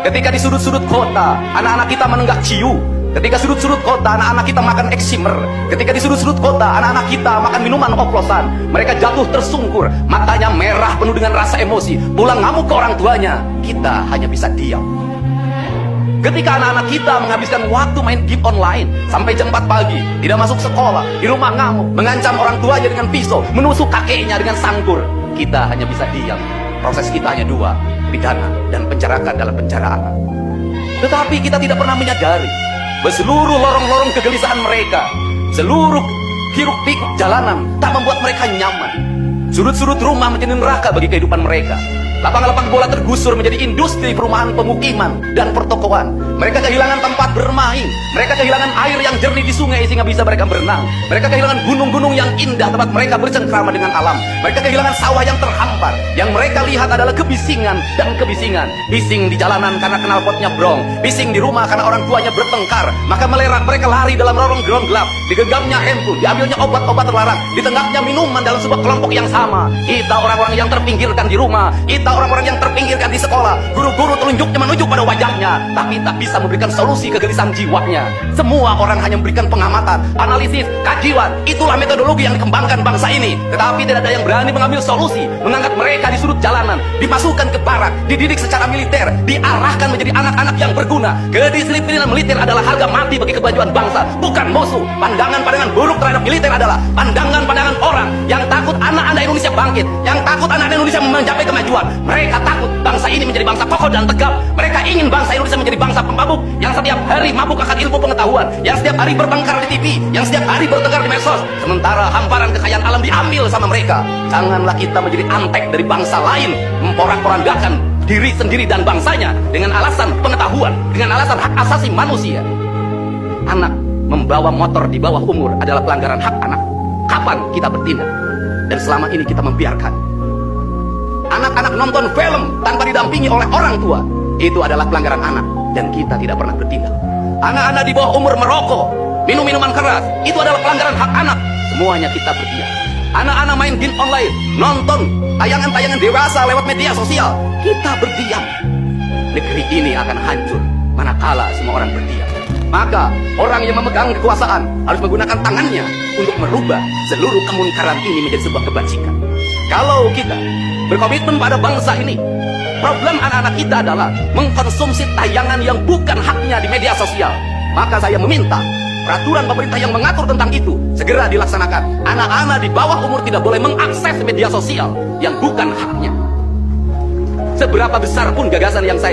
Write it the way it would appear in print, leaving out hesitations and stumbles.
Ketika di sudut-sudut kota, anak-anak kita menenggak ciu. Ketika sudut-sudut kota, anak-anak kita makan eksimer. Ketika di sudut-sudut kota, anak-anak kita makan minuman oplosan. Mereka jatuh tersungkur, matanya merah penuh dengan rasa emosi, pulang ngamuk ke orang tuanya. Kita hanya bisa diam. Ketika anak-anak kita menghabiskan waktu main game online sampai jam 4 pagi, tidak masuk sekolah, di rumah ngamuk, mengancam orang tuanya dengan pisau, menusuk kakeknya dengan sangkur, kita hanya bisa diam. Proses kita hanya dua, pidana dan penjarakan dalam penjara anak. Tetapi kita tidak pernah menyadari seluruh lorong-lorong kegelisahan mereka, seluruh hiruk-pikuk jalanan tak membuat mereka nyaman. Sudut-sudut rumah menjadi neraka bagi kehidupan mereka. Lapang-lapang bola tergusur menjadi industri perumahan pemukiman dan pertokoan. Mereka kehilangan tempat bermain. Mereka kehilangan air yang jernih di sungai sehingga bisa mereka berenang. Mereka kehilangan gunung-gunung yang indah tempat mereka bercengkrama dengan alam. Mereka kehilangan sawah yang terhampar. Yang mereka lihat adalah kebisingan dan kebisingan. Bising di jalanan karena knalpotnya brong. Bising di rumah karena orang tuanya bertengkar. Maka mereka lari dalam lorong ground gelap. Digenggamnya handphone, diambilnya obat-obat terlarang, ditengahnya minuman dalam sebuah kelompok yang sama. Kita orang-orang yang terpinggirkan di rumah. Kita orang-orang yang terpinggirkan di sekolah. Guru-guru telunjuknya menunjuk pada wajahnya, tapi tak bisa memberikan solusi kegelisahan jiwanya. Semua orang hanya memberikan pengamatan, analisis, kajian. Itulah metodologi yang dikembangkan bangsa ini. Tetapi tidak ada yang berani mengambil solusi, mengangkat mereka di sudut jalanan, dimasukkan ke barak, dididik secara militer, diarahkan menjadi anak-anak yang berguna. Kedisiplinan militer adalah harga mati bagi kemajuan bangsa, bukan musuh. Pandangan-pandangan buruk terhadap militer adalah pandangan-pandangan orang yang takut anak-anak Indonesia bangkit, yang takut anak-anak Indonesia mencapai kemajuan. Mereka takut bangsa ini menjadi bangsa kokoh dan tegap. Mereka ingin bangsa Indonesia menjadi bangsa pemabuk yang setiap hari mabuk akan ilmu pengetahuan, yang setiap hari bertengkar di TV, yang setiap hari bertengkar di medsos. Sementara hamparan kekayaan alam diambil sama mereka. Janganlah kita menjadi antek dari bangsa lain, memporak-porandakan diri sendiri dan bangsanya dengan alasan pengetahuan, dengan alasan hak asasi manusia. Anak membawa motor di bawah umur adalah pelanggaran hak anak. Kapan kita bertindak? Dan selama ini kita membiarkan anak-anak nonton film tanpa didampingi oleh orang tua. Itu adalah pelanggaran anak, dan kita tidak pernah bertindak. Anak-anak di bawah umur merokok, minum minuman keras, itu adalah pelanggaran hak anak. Semuanya kita berdiam. Anak-anak main game online, nonton tayangan-tayangan dewasa lewat media sosial, kita berdiam. Negeri ini akan hancur manakala semua orang berdiam. Maka orang yang memegang kekuasaan harus menggunakan tangannya untuk merubah seluruh kemunkaran ini menjadi sebuah kebajikan. Kalau kita berkomitmen pada bangsa ini, problem anak-anak kita adalah mengkonsumsi tayangan yang bukan haknya di media sosial. Maka saya meminta peraturan pemerintah yang mengatur tentang itu segera dilaksanakan. Anak-anak di bawah umur tidak boleh mengakses media sosial yang bukan haknya. Seberapa besar pun gagasan yang saya